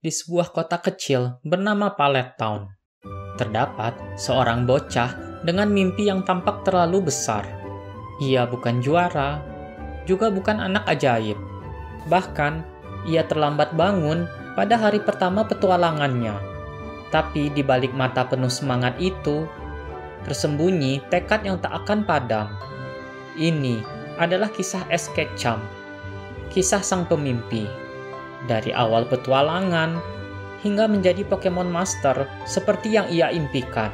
di sebuah kota kecil bernama Pallet Town. Terdapat seorang bocah dengan mimpi yang tampak terlalu besar. Ia bukan juara, juga bukan anak ajaib. Bahkan, ia terlambat bangun pada hari pertama petualangannya. Tapi di balik mata penuh semangat itu, tersembunyi tekad yang tak akan padam. Ini adalah kisah Ash Ketchum, kisah sang pemimpi. Dari awal petualangan, hingga menjadi Pokemon Master seperti yang ia impikan.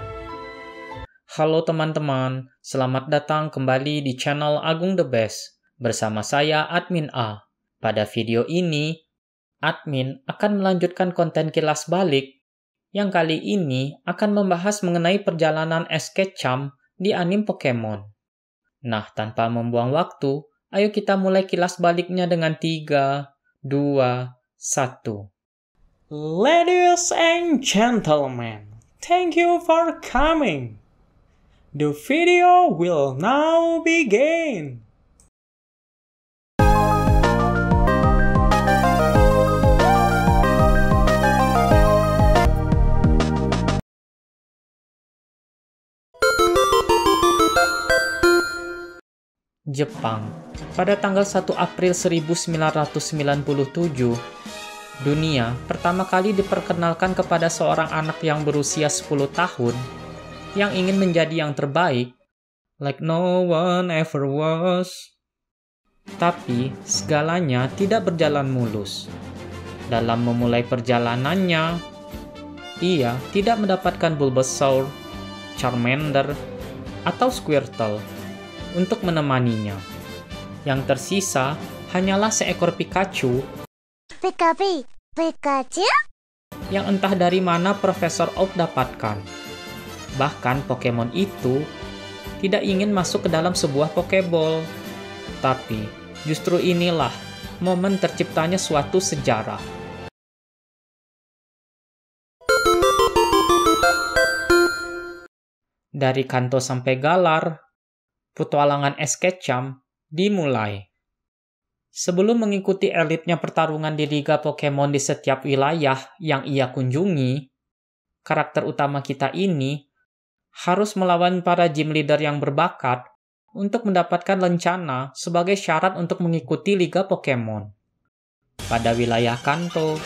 Halo teman-teman, selamat datang kembali di channel Agung The Best. Bersama saya, Admin A. Pada video ini, Admin akan melanjutkan konten kilas balik yang kali ini akan membahas mengenai perjalanan Ash Ketchum di anime Pokemon. Nah, tanpa membuang waktu, ayo kita mulai kilas baliknya dengan 3, 2, 1. Ladies and gentlemen, thank you for coming. The video will now begin. Jepang, pada tanggal 1 April 1997, dunia pertama kali diperkenalkan kepada seorang anak yang berusia 10 tahun yang ingin menjadi yang terbaik, like no one ever was. Tapi segalanya tidak berjalan mulus. Dalam memulai perjalanannya, ia tidak mendapatkan Bulbasaur, Charmander, atau Squirtle untuk menemaninya. Yang tersisa hanyalah seekor Pikachu yang entah dari mana Profesor Oak dapatkan. Bahkan Pokemon itu tidak ingin masuk ke dalam sebuah Pokeball. Tapi justru inilah momen terciptanya suatu sejarah. Dari Kanto sampai Galar, petualangan Ash Ketchum dimulai. Sebelum mengikuti elitnya pertarungan di Liga Pokemon di setiap wilayah yang ia kunjungi, karakter utama kita ini harus melawan para gym leader yang berbakat untuk mendapatkan lencana sebagai syarat untuk mengikuti Liga Pokemon. Pada wilayah Kanto,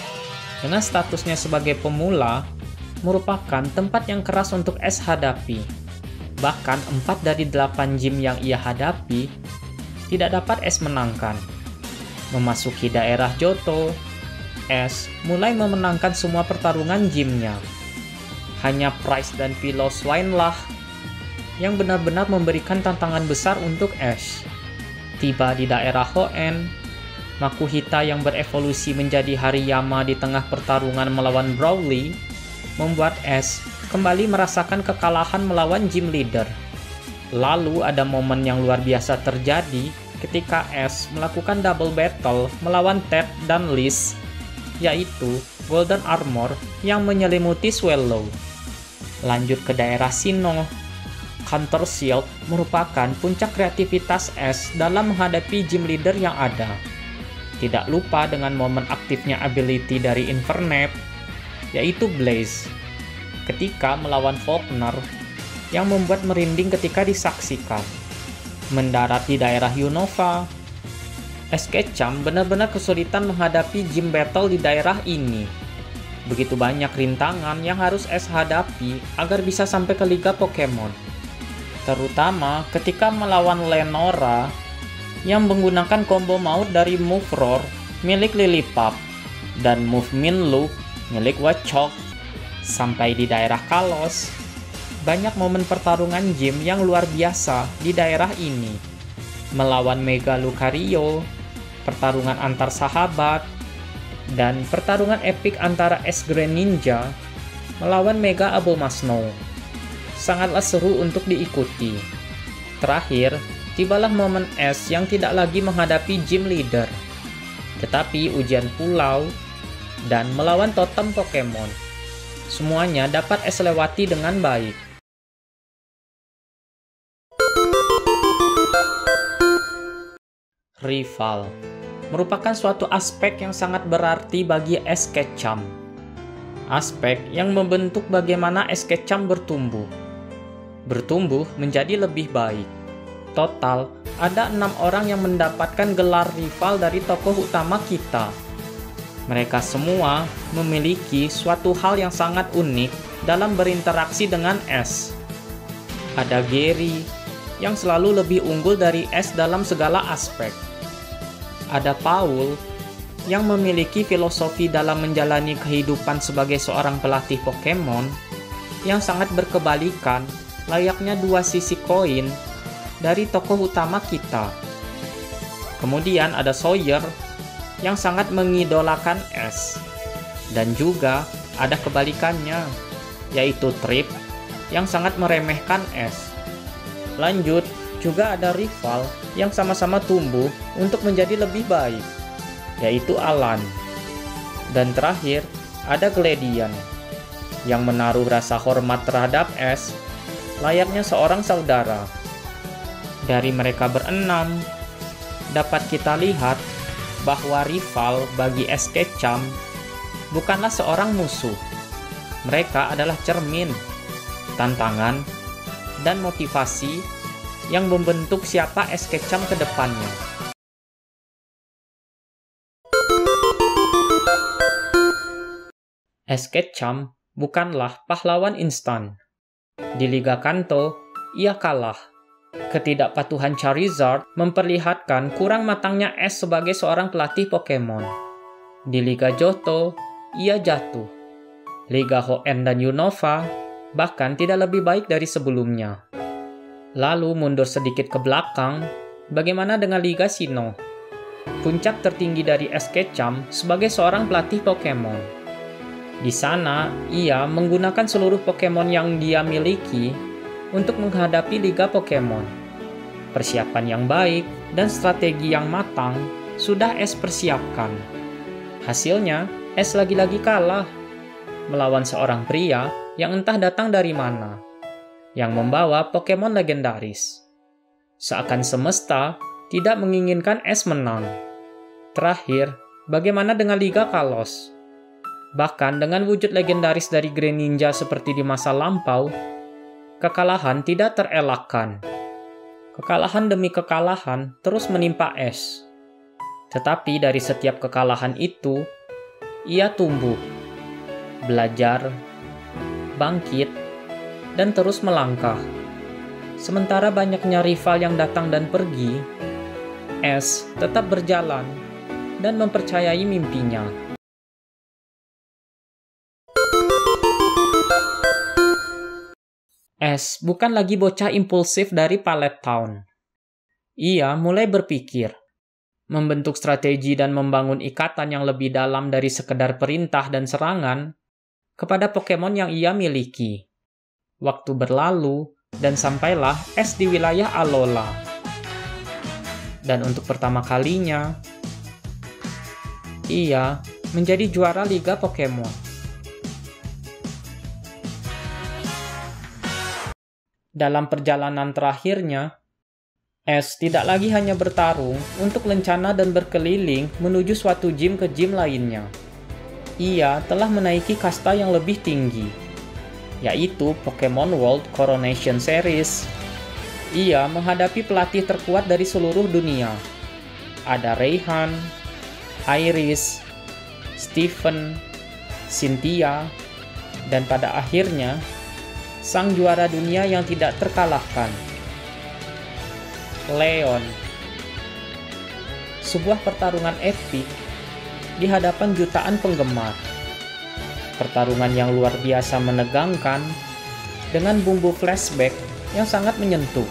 dengan statusnya sebagai pemula, merupakan tempat yang keras untuk Ash hadapi. Bahkan 4 dari 8 gym yang ia hadapi tidak dapat Ash menangkan. Memasuki daerah Johto, Ash mulai memenangkan semua pertarungan gymnya. Hanya Pryce dan Piloswine lah yang benar-benar memberikan tantangan besar untuk Ash. Tiba di daerah Hoenn, Makuhita yang berevolusi menjadi Hariyama di tengah pertarungan melawan Brawly membuat Ash kembali merasakan kekalahan melawan gym leader. Lalu ada momen yang luar biasa terjadi ketika Ash melakukan double battle melawan Ted dan Liz, yaitu Golden Armor yang menyelimuti Swallow. Lanjut ke daerah Sinnoh, Counter Shield merupakan puncak kreativitas Ash dalam menghadapi gym leader yang ada. Tidak lupa dengan momen aktifnya ability dari Infernape, yaitu Blaze, ketika melawan Faulkner yang membuat merinding ketika disaksikan. Mendarat di daerah Unova, Ash Ketchum benar-benar kesulitan menghadapi gym battle di daerah ini. Begitu banyak rintangan yang harus Ash hadapi agar bisa sampai ke Liga Pokemon. Terutama ketika melawan Lenora yang menggunakan combo maut dari Move Roar milik Lillipup dan Move Minloop milik Watchog. Sampai di daerah Kalos, banyak momen pertarungan gym yang luar biasa di daerah ini. Melawan Mega Lucario, pertarungan antar sahabat, dan pertarungan epik antara Ash Greninja melawan Mega Abomasnow. Sangatlah seru untuk diikuti. Terakhir, tibalah momen Ash yang tidak lagi menghadapi gym leader, tetapi ujian pulau dan melawan totem Pokemon. Semuanya dapat Ash lewati dengan baik. Rival merupakan suatu aspek yang sangat berarti bagi Ash Ketchum. Aspek yang membentuk bagaimana es kecam bertumbuh. Bertumbuh menjadi lebih baik. Total, ada 6 orang yang mendapatkan gelar rival dari tokoh utama kita. Mereka semua memiliki suatu hal yang sangat unik dalam berinteraksi dengan es. Ada Gary, yang selalu lebih unggul dari es dalam segala aspek. Ada Paul, yang memiliki filosofi dalam menjalani kehidupan sebagai seorang pelatih Pokemon yang sangat berkebalikan, layaknya dua sisi koin dari tokoh utama kita. Kemudian ada Sawyer yang sangat mengidolakan es. Dan juga ada kebalikannya, yaitu Trip yang sangat meremehkan es. Lanjut, juga ada rival yang sama-sama tumbuh untuk menjadi lebih baik, yaitu Alan. Dan terakhir, ada Gladian, yang menaruh rasa hormat terhadap es, layaknya seorang saudara. Dari mereka berenam, dapat kita lihat bahwa rival bagi es kecam bukanlah seorang musuh. Mereka adalah cermin, tantangan, dan motivasi yang membentuk siapa es kecam ke depannya. Es kecam bukanlah pahlawan instan. Di Liga Kanto, ia kalah. Ketidakpatuhan Charizard memperlihatkan kurang matangnya es sebagai seorang pelatih Pokemon. Di Liga Johto, ia jatuh. Liga Hoenn dan Unova bahkan tidak lebih baik dari sebelumnya. Lalu mundur sedikit ke belakang, bagaimana dengan Liga Sinnoh? Puncak tertinggi dari es kecam sebagai seorang pelatih Pokemon. Di sana, ia menggunakan seluruh Pokemon yang dia miliki untuk menghadapi Liga Pokemon. Persiapan yang baik dan strategi yang matang sudah es persiapkan. Hasilnya, es lagi-lagi kalah melawan seorang pria yang entah datang dari mana, yang membawa Pokemon legendaris. Seakan semesta tidak menginginkan es menang. Terakhir, bagaimana dengan Liga Kalos? Bahkan dengan wujud legendaris dari Greninja seperti di masa lampau, kekalahan tidak terelakkan. Kekalahan demi kekalahan terus menimpa es. Tetapi dari setiap kekalahan itu, ia tumbuh, belajar, bangkit, dan terus melangkah. Sementara banyaknya rival yang datang dan pergi, es tetap berjalan dan mempercayai mimpinya. Es bukan lagi bocah impulsif dari Pallet Town. Ia mulai berpikir, membentuk strategi dan membangun ikatan yang lebih dalam dari sekedar perintah dan serangan kepada Pokemon yang ia miliki. Waktu berlalu, dan sampailah es di wilayah Alola. Dan untuk pertama kalinya, ia menjadi juara Liga Pokemon. Dalam perjalanan terakhirnya, Es tidak lagi hanya bertarung untuk lencana dan berkeliling menuju suatu gym ke gym lainnya. Ia telah menaiki kasta yang lebih tinggi, yaitu Pokemon World Coronation Series. Ia menghadapi pelatih terkuat dari seluruh dunia. Ada Raihan, Iris, Steven, Cynthia, dan pada akhirnya, sang juara dunia yang tidak terkalahkan, Leon. Sebuah pertarungan epik di hadapan jutaan penggemar. Pertarungan yang luar biasa menegangkan dengan bumbu flashback yang sangat menyentuh.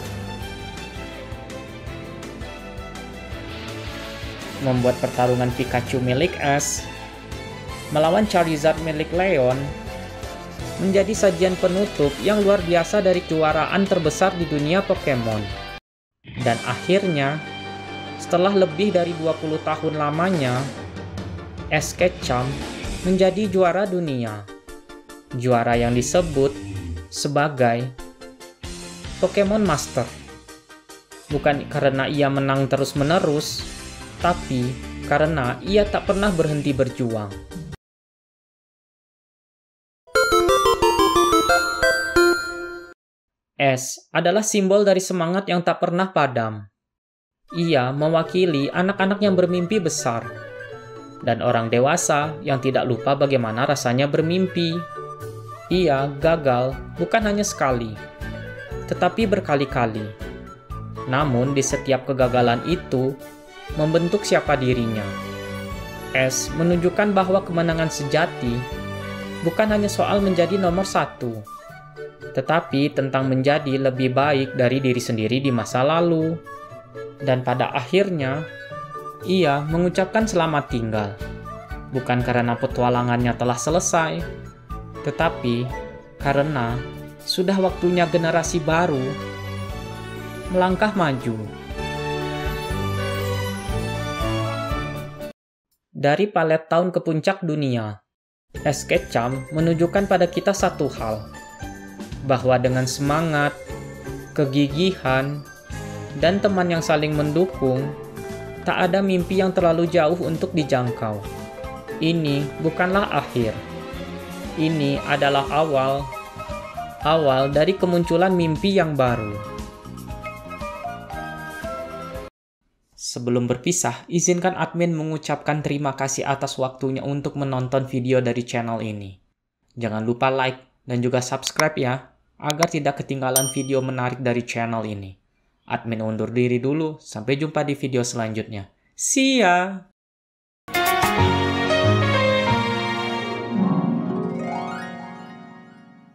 Membuat pertarungan Pikachu milik Ash melawan Charizard milik Leon menjadi sajian penutup yang luar biasa dari kejuaraan terbesar di dunia Pokemon. Dan akhirnya, setelah lebih dari 20 tahun lamanya, Ash Ketchum menjadi juara dunia. Juara yang disebut sebagai Pokemon Master. Bukan karena ia menang terus-menerus, tapi karena ia tak pernah berhenti berjuang. S adalah simbol dari semangat yang tak pernah padam. Ia mewakili anak-anak yang bermimpi besar, dan orang dewasa yang tidak lupa bagaimana rasanya bermimpi. Ia gagal bukan hanya sekali, tetapi berkali-kali. Namun di setiap kegagalan itu, membentuk siapa dirinya. S menunjukkan bahwa kemenangan sejati bukan hanya soal menjadi nomor satu, tetapi tentang menjadi lebih baik dari diri sendiri di masa lalu. Dan pada akhirnya, ia mengucapkan selamat tinggal, bukan karena petualangannya telah selesai, tetapi karena sudah waktunya generasi baru melangkah maju. Dari palet tahun ke puncak dunia, Es Kecam menunjukkan pada kita satu hal, bahwa dengan semangat, kegigihan, dan teman yang saling mendukung, tak ada mimpi yang terlalu jauh untuk dijangkau. Ini bukanlah akhir. Ini adalah awal dari kemunculan mimpi yang baru. Sebelum berpisah, izinkan admin mengucapkan terima kasih atas waktunya untuk menonton video dari channel ini. Jangan lupa like dan juga subscribe ya, agar tidak ketinggalan video menarik dari channel ini. Admin undur diri dulu, sampai jumpa di video selanjutnya. See ya!